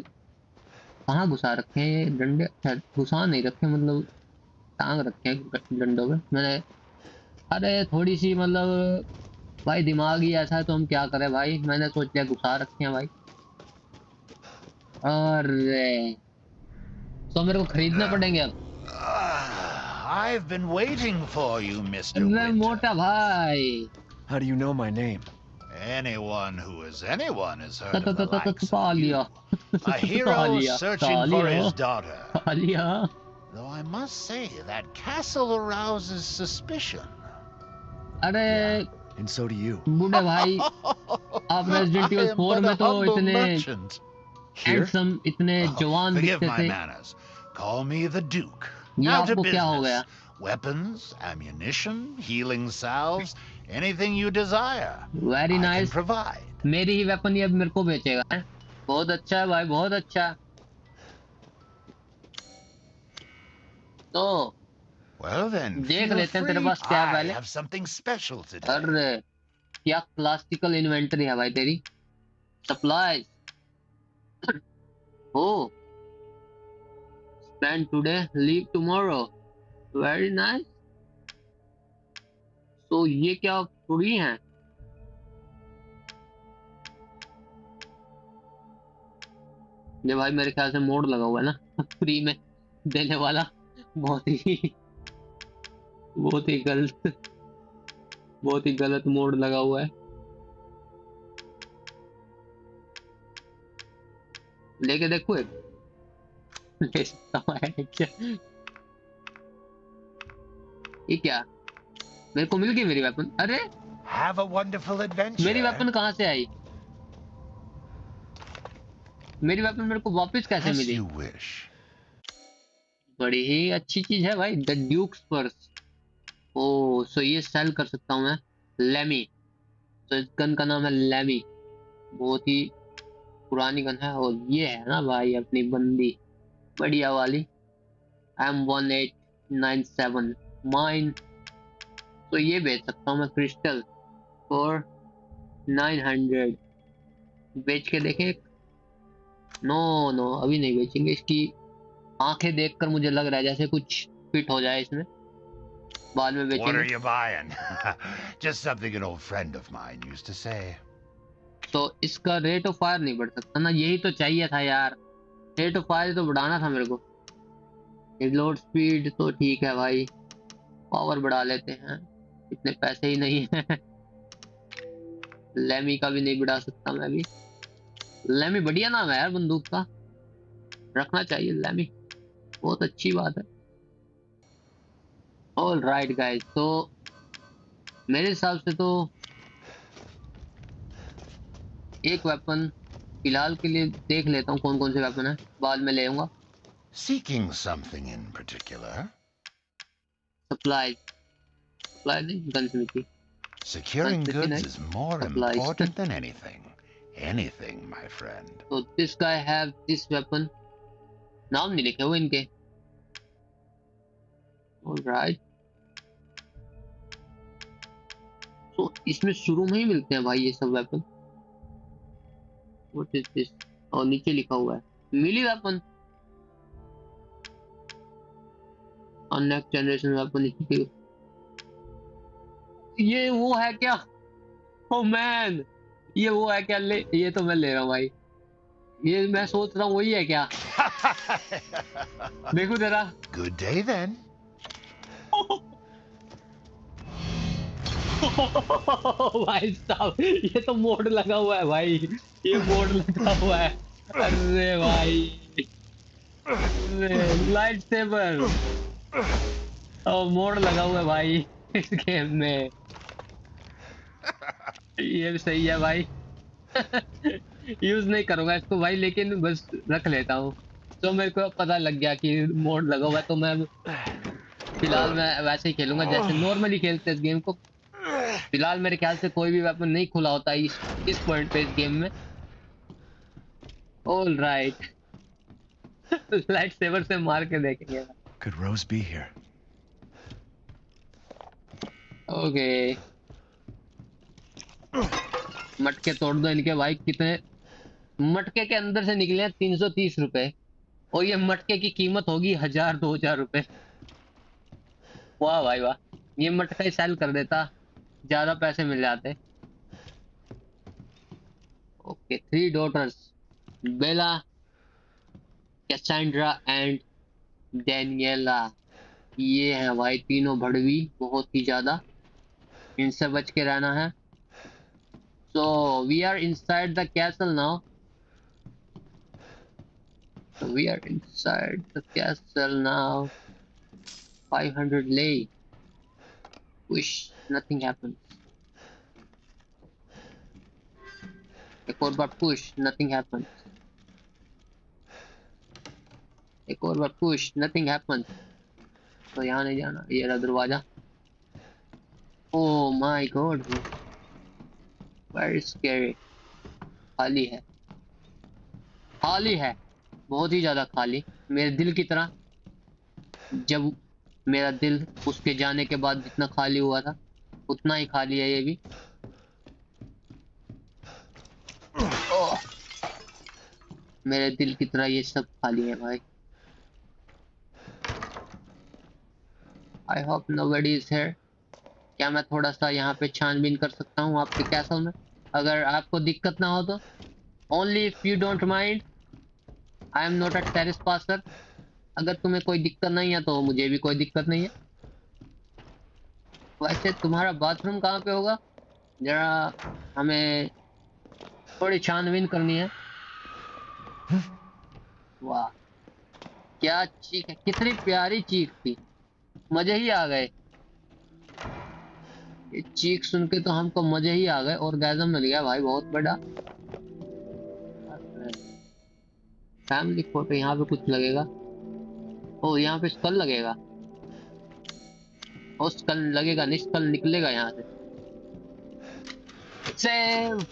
A: कहाँ घुसा रखे हैं ये डंडे? अच्छा घुसा नहीं रखे, मतलब टांग रखे हैं डंडों में मैंने। अरे थोड़ी सी मतलब भाई दिमाग ही ऐसा है तो हम क्या करें भाई, मैंने सोच लिया घुसा रखे हैं भाई। अरे तो मेरे को खरीदना पड़ेंगे अब।
J: I've been waiting for you, Mr.
A: अरे
J: Winter.
A: मोटा भाई,
C: How do you know my name?
J: Anyone who is anyone has heard of the likes of you.
A: Talya
J: A hero searching for his daughter.
A: Talya.
J: Though I must say that castle arouses suspicion.
A: अरे
C: And so do you.
A: बूढ़े भाई, आप resident evil 4 में तो इतने handsome, इतने जवान
J: Forgive
A: दिखते
J: my
A: थे।
J: manners. Call me the Duke.
A: ये
J: Now to
A: आपको क्या हो
J: business.
A: गया?
J: Weapons, ammunition, healing salves, anything you desire.
A: Very
J: I can
A: nice.
J: provide.
A: मेरी ही वेपन ये अब मेरे को बेचेगा है? बहुत अच्छा है भाई, बहुत अच्छा। तो
J: Well then,
A: देख
J: feel
A: लेते हैं तेरे
J: free.
A: पास क्या है
J: I
A: पहले।
J: have something special today.
A: अरे क्या क्लासिकल इन्वेंटरी है भाई तेरी। Supplies. Oh spend today leave tomorrow, very nice. तो ये क्या फ्री हैं? ये भाई मेरे ख्याल से मोड लगा हुआ है ना फ्री में देने वाला। बहुत ही गलत मोड लगा हुआ है। लेके देखो एक ले सकता हूँ क्या? ये क्या मेरे को मिल गई मेरी वेपन? अरे
J: Have a wonderful adventure.
A: मेरी वेपन कहाँ से आई? मेरी वेपन मेरे को वापस कैसे
J: As
A: मिली?
J: you wish.
A: बड़ी ही अच्छी चीज है भाई, द ड्यूक्स पर्स। ओ सो ये सेल कर सकता हूँ मैं। लेमी, तो इस गन का नाम है लेमी, बहुत ही पुरानी गन है। और ये है ना भाई अपनी बंदी बढ़िया वाली M1897 माइन। तो ये बेच सकता हूँ मैं क्रिस्टल फॉर 900। बेच के देखें। नो अभी नहीं बेचेंगे, इसकी आंखें देखकर मुझे लग रहा है जैसे कुछ फिट हो जाए इसमें, बाद में
J: What are
A: बेचेंगे।
J: you buying? Just something an old friend of mine used to say.
A: तो इसका रेट ऑफ फायर नहीं बढ़ सकता ना, यही तो चाहिए था यार। रेट ऑफ फायर तो बढ़ाना था मेरे को। रिलोड स्पीड तो ठीक है भाई, पावर बढ़ा लेते हैं, इतने पैसे ही नहीं है लेमी का भी नहीं बढ़ा सकता मैं भी। लेमी बढ़िया नाम है यार बंदूक का, रखना चाहिए लेमी, बहुत अच्छी बात है। ऑल राइट गाइस, तो मेरे हिसाब से तो एक वेपन फिलहाल के लिए देख लेता हूँ कौन कौन से वेपन है, बाद में ले आऊंगा।
J: Seeking something in particular?
A: Supply नहीं, गनस्मिथी।
J: Securing
A: Gunsmithing
J: goods
A: है,
J: is more
A: supplies.
J: important than anything. Anything, my friend.
A: तो this guy have this weapon, नाम नहीं लिखे हुए इनके। ऑलराइट, तो इसमें शुरू में ही मिलते हैं भाई ये सब वेपन। What is this? और नीचे लिखा हुआ है मिली वेपन, नेक्स्ट जनरेशन वेपन। ये वो है क्या? ओ मैन, ये वो है क्या? ले, ये तो मैं ले रहा हूँ भाई। ये मैं सोच रहा हूँ वही है क्या? देखो जरा।
J: Good day then.
A: भाई साहब, ये तो मोड लगा हुआ है भाई, ये मोड लगा हुआ है। अरे भाई, लाइट सेबर और मोड लगा हुआ है भाई इस गेम में। ये भी सही है भाई यूज नहीं करूंगा इसको भाई, लेकिन बस रख लेता हूँ। तो मेरे को पता लग गया कि मोड लगा हुआ है, तो मैं फिलहाल मैं वैसे ही खेलूंगा जैसे नॉर्मली खेलते हैं इस गेम को। फिलहाल मेरे ख्याल से कोई भी वेपन नहीं खुला होता इस पॉइंट पे इस गेम में। ऑल राइट, लाइट सेवर से मार के देखेंगे।
C: Could Rose be here?
A: Okay, मटके तोड़ दो इनके भाई। कितने मटके के अंदर से निकले हैं? 330 रुपए, और ये मटके की कीमत होगी 1000-2000 रुपए। वाह भाई वाह, ये मटका ही सेल कर देता, ज्यादा पैसे मिल जाते। Okay, 3 daughters, Bella, Cassandra and Daniela. ये है भाई तीनों भड़वी, बहुत ही ज्यादा, इनसे बच के रहना है। So we are inside the castle now. So we are inside the castle now. 500 lei. Wish nothing happens. एक और बार push, nothing happens. एक और बार push, nothing happens. तो यहाँ नहीं जाना, ये रहा दरवाजा। Oh my God. Very scary. खाली है, खाली है, बहुत ही ज्यादा खाली, मेरे दिल की तरह। जब मेरा दिल उसके जाने के बाद जितना खाली हुआ था उतना ही खाली है ये भी। ओह, मेरे दिल की तरह ये सब खाली है भाई। I hope nobody is here. क्या मैं थोड़ा सा यहाँ पे छानबीन कर सकता हूँ आपके कैसल में, अगर आपको दिक्कत ना हो तो? Only if you don't mind, I am not a terrace passer. अगर तुम्हें कोई दिक्कत नहीं है तो मुझे भी कोई दिक्कत नहीं है। वैसे तुम्हारा बाथरूम कहाँ पे होगा? जरा हमें थोड़ी छानबीन करनी है। वाह क्या चीख है, कितनी प्यारी चीख थी, मजे ही आ गए। ये चीख सुन के तो हमको मजे ही आ गए। और गैज़म मिल गया भाई बहुत बड़ा। फैमिली फोटो यहाँ पे कुछ लगेगा। ओ यहाँ पे स्कल लगेगा। ओ स्कल लगेगा नहीं, स्कल निकलेगा यहाँ से। Save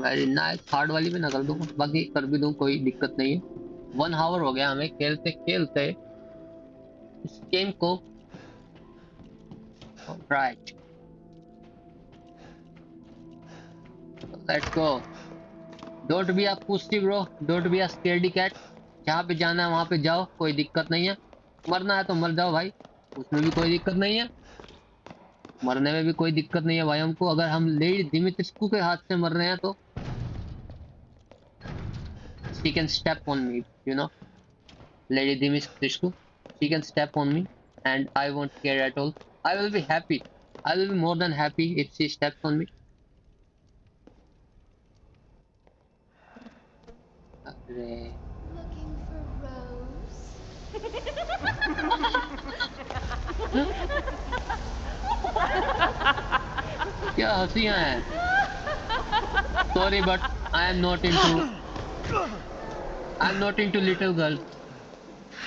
A: very nice. हार्ड वाली पे ना कर दूँ, बाकी कर भी दूँ कोई दिक्कत नहीं है। 1 आवर हो गया हमें खेलते खेलते इस गेम को। Right let's go. Don't be a pussy bro, don't be a scaredy cat. जहाँ पे जाना है वहाँ पे जाओ, कोई दिक्कत नहीं है। मरना है तो मर जाओ भाई, उसमें भी कोई दिक्कत नहीं है। मरने में भी कोई दिक्कत नहीं है भाई हमको, अगर हम लेडी दिमित्रिस्कू के हाथ से मर रहे हैं तो। She can step on me, you know, Lady Dimitrescu. She can step on me, and I won't care at all. I will be happy. I will be more than happy if she steps on me. अरे
I: Looking for Rose?
A: क्या हंसियां हैं? Sorry, but I am not into. I'm not into little girls.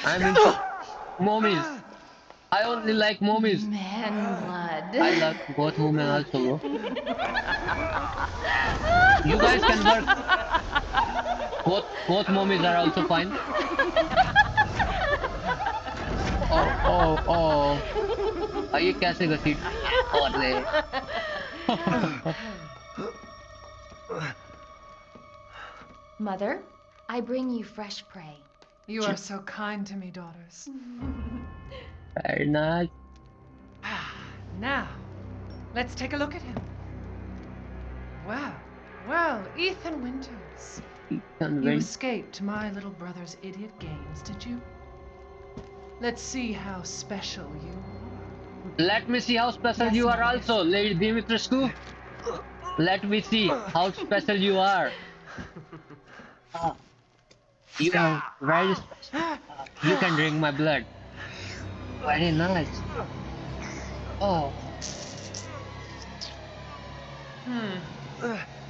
A: I'm into mommies. I only like mommies.
I: Man blood.
A: I love both women also, bro. You guys can work. Both mommies are also fine. Oh. ये कैसे घसीट और रहे?
K: Mother, I bring you fresh prey.
E: You are so kind to me, daughters.
A: Very nice.
E: Now, let's take a look at him. Well, Ethan Winters.
A: Ethan
E: You
A: Winters.
E: escaped my little brother's idiot games, did you? Let's see how special you are.
A: Let me see how special you are also, Lady Dimitrescu. Let me see how special you are. You are very special. You can drink my blood. Very nice. Oh.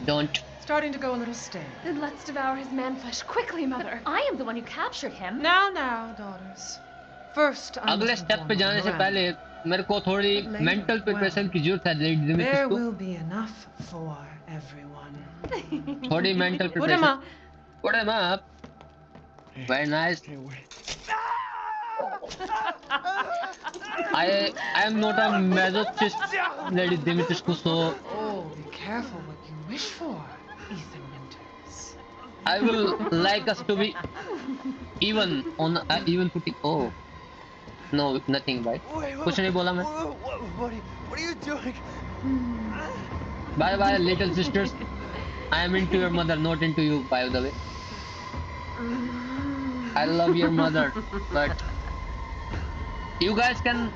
A: Don't.
E: Starting to go a little stale.
K: Then let's devour his man flesh quickly, Mother. I am the one who captured him.
E: Now, daughters. First, I
A: अगले
E: must
A: step पे
E: inform
A: जाने से
E: Miranda.
A: पहले मेरे को थोड़ी mental preparation की जरूरत है lady
E: There
A: दिमित्रिस्कू।
E: will be enough for everyone.
A: थोड़ी mental
E: Put him
A: preparation.
E: up.
A: Put him up. Very nice. I am not a masochist, Lady Dimitrescu, so
E: Oh, be careful what you wish for, Ethan Winters.
A: I will like us to be even on even footing. Oh, no, nothing, भाई. कुछ नहीं बोला मैं.
C: What are you doing?
A: Bye bye, little sisters. I am into your mother, not into you, by the way. I love your mother, but you guys can.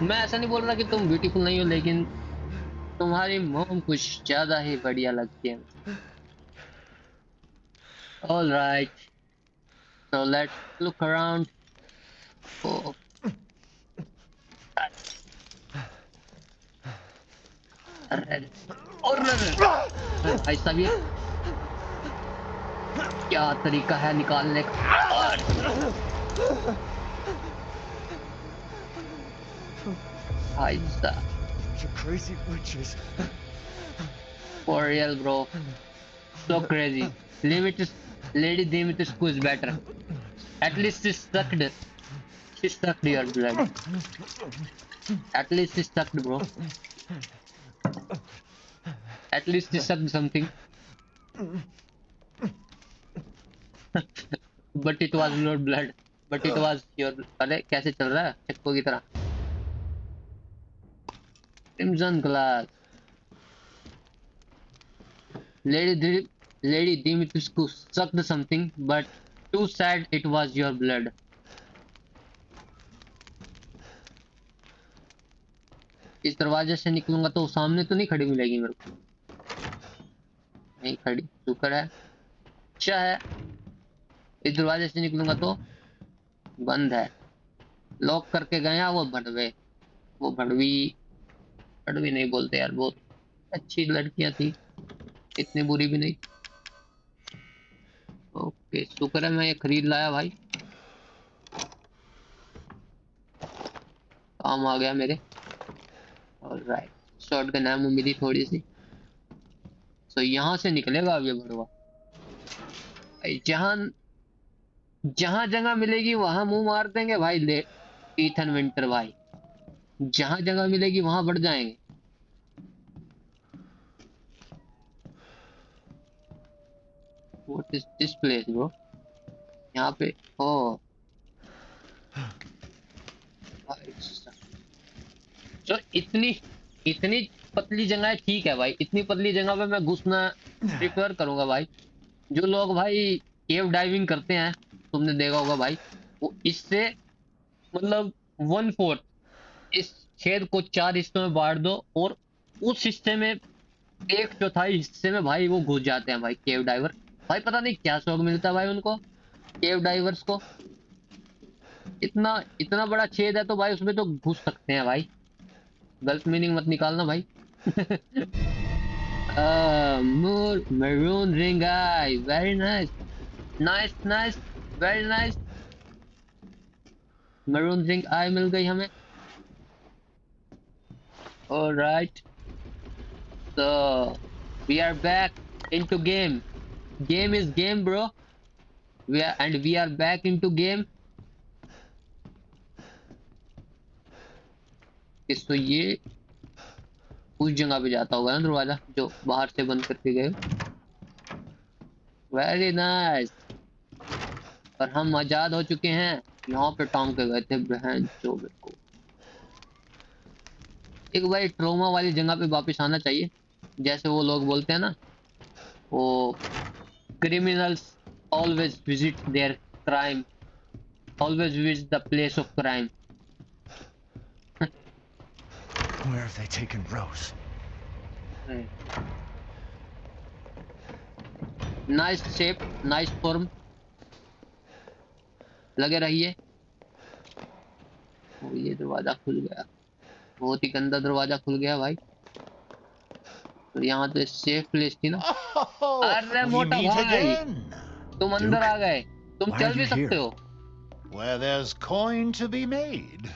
A: मैं ऐसा नहीं बोल रहा कि तुम ब्यूटीफुल नहीं हो, लेकिन तुम्हारी मॉम कुछ ज्यादा ही बढ़िया लगती है. All right, so let's look around. Oh. और ऐसा भी क्या तरीका है निकालने का. ऐसा
C: You crazy witches.
A: for real, bro. So crazy. Lady Dimitrescu is better. At least she sucked He sucked your blood. At least he sucked, bro. At least he sucked something. But it was not blood. But it was your. अरे कैसे चल रहा है चक्को की तरह? Crimson glass. Lady Dimitrescu sucked something, but too sad it was your blood. इस दरवाजे से निकलूंगा तो सामने तो नहीं खड़ी मिलेगी मेरे को। नहीं खड़ी, शुक्र है, अच्छा है। इस दरवाजे से निकलूंगा तो बंद है। लॉक करके गया वो भड़वे, वो भड़वी नहीं बोलते यार, बहुत अच्छी लड़कियां थी, इतनी बुरी भी नहीं। ओके, शुक्र है मैं ये खरीद लाया भाई, काम आ गया मेरे। ऑलराइट, शॉटगन है मिली थोड़ी सी। सो यहाँ से निकलेगा अब ये भड़वा। जहाँ जगह मिलेगी वहां मुंह मार देंगे भाई। ले ईथन विंटर भाई, जहाँ जगह मिलेगी वहां बढ़ जाएंगे। What is this place, bro? यहाँ पे ओ तो इतनी पतली जगह है, ठीक है भाई। इतनी पतली जगह पे मैं घुसना प्रिफर करूंगा भाई। जो लोग भाई केव डाइविंग करते हैं, तुमने देखा होगा भाई, वो इससे मतलब 1/4 इस छेद को 4 हिस्सों में बांट दो और उस हिस्से में 1/4 हिस्से में भाई वो घुस जाते हैं भाई केव डाइवर। भाई पता नहीं क्या शौक मिलता है भाई उनको, केव डाइवर्स को। इतना बड़ा छेद है तो भाई उसमें तो घुस सकते हैं भाई। गलत मीनिंग मत निकालना भाई। maroon ring eye, very nice, very nice। maroon ring eye मिल गई हमें। Alright, so we are back into game. Game is game, bro. We are back into game. तो ये उस जगह पे जाता होगा ना दरवाजा जो बाहर से बंद करके गए। Very nice. और हम आजाद हो चुके हैं। यहाँ पे टांग के गए थे बहन चोर को। एक बार ट्रोमा वाली जगह पे वापस आना चाहिए, जैसे वो लोग बोलते हैं ना, वो criminals always visit their crime, always visit the place of crime.
C: Where have they taken Rose?
A: Nice shape, nice form. लगे रहिए। वो ये दरवाजा खुल गया, बहुत ही गंदा दरवाजा खुल गया भाई। तो यहाँ तो सेफ प्लेस थी ना। अरे मोटा भाई, तुम अंदर आ गए, तुम चल भी सकते हो।
J: Where there's coin to be made.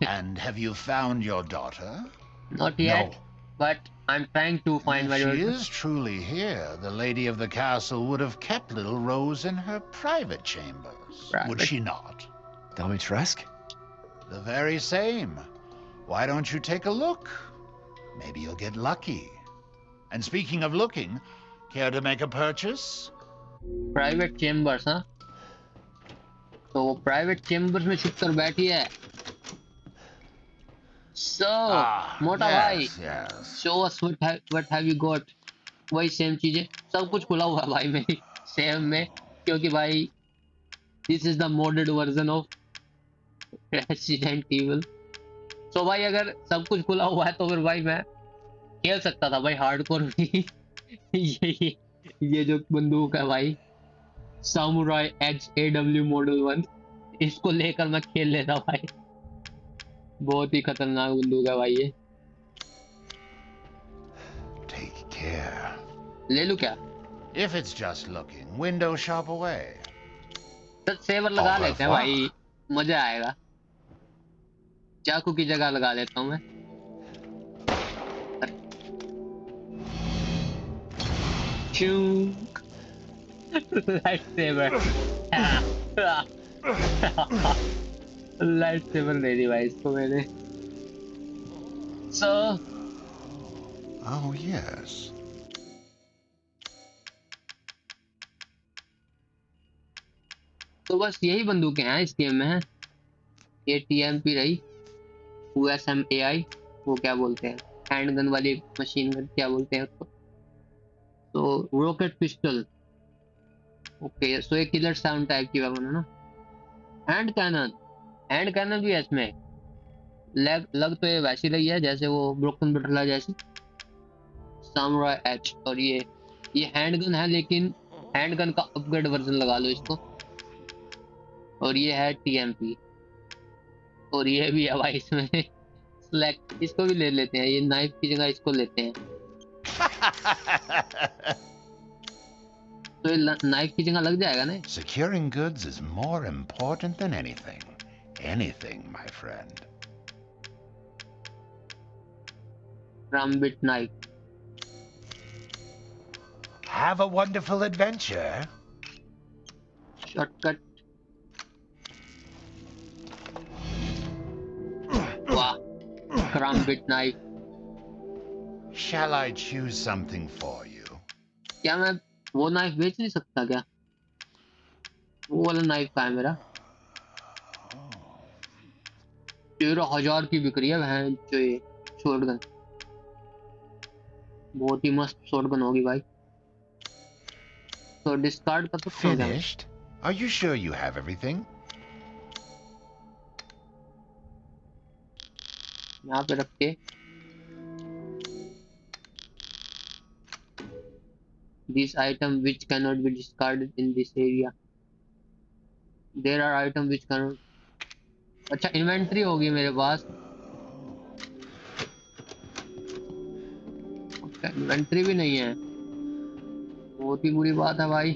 J: And have you found your daughter?
A: Not yet, but I'm trying to find my daughter.
J: If she is truly here, the lady of the castle would have kept little Rose in her private chambers, would she not?
C: Dimitrescu?
J: The very same. Why don't you take a look? Maybe you'll get lucky. And speaking of looking, care to make a purchase?
A: Private chambers, हाँ? तो वो private chambers में छुप कर बैठी है। So, मोटा भाई, show us what have you got? वही सेम चीजें, सब कुछ खुला हुआ है भाई मेरी सेम में, क्योंकि भाई this is the modded version of Resident Evil. So भाई अगर सब कुछ खुला हुआ है तो फिर भाई मैं खेल सकता था भाई हार्डकोर भी। ये जो बंदूक है भाई, Samurai HAW Model 1, इसको लेकर मैं खेल लेता भाई। बहुत ही खतरनाक बंदूक है भाई ये।
J: Take care.
A: ले लूं क्या?
J: If it's just looking, window shop away.
A: तो सेवर लगा लेते हैं भाई, मजा आएगा। चाकू की जगह लगा लेता हूं मैं। Lightsaber. लाइट सेवर दे दी भाई इसको मैंने। So
J: Oh, yes.
A: तो बस यही बंदूकें हैं इस गेम में। ये TMP रही, USMAI, वो क्या बोलते हैं, हैंड गन वाली मशीन गन क्या बोलते हैं उसको, तो रॉकेट पिस्टल। ओके, सो ये किलर साउंड टाइप की वेपन है ना। हैंड कैनन भी है इसमें। लग तो ये वैसी रही है जैसे वो ब्रोकन बटरफ्लाई जैसी, सामुराई एच। और ये हैंड गन है, लेकिन हैंड गन का अपग्रेड वर्जन लगा लो इसको। और ये है TMP, और ये भी है भाई इसमें सेलेक्ट, इसको भी ले लेते हैं, ये नाइफ की जगह इसको लेते हैं। तो ये नाइफ की जगह लग जाएगा ना।
J: Securing goods is more important than anything. Anything, my friend.
A: Rambit knife.
J: Have a wonderful adventure.
A: Shortcut. वाह, Rambit knife.
J: Shall I choose something for you?
A: क्या मैं वो नाइफ बेच नहीं सकता क्या? वो वाला नाइफ का है मेरा। 13,000 की बिक रही है बहन जो ये शॉटगन। बहुत ही मस्त शॉटगन होगी भाई। तो डिस्कार्ड कर सकते हैं।
J: Finished? Are you sure you have everything?
A: यहाँ पे रख के this item which cannot be discarded in this area. There are items which cannot. अच्छा, इन्वेंट्री होगी मेरे पास। इन्वेंट्री भी नहीं है, बहुत ही बुरी बात है भाई।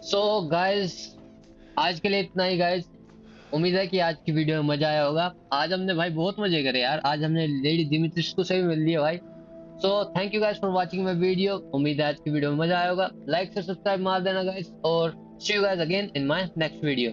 A: सो गाइस, आज के लिए इतना ही गाइस। उम्मीद है कि आज की वीडियो में मजा आया होगा। आज हमने भाई बहुत मजे करे यार। आज हमने लेडी दिमित्रिस से भी मिल लिया भाई। So thank you guys for watching my video. उम्मीद है आज की वीडियो में मजा आया होगा। लाइक से सब्सक्राइब मार देना गाइस, और see you guys again in my next video.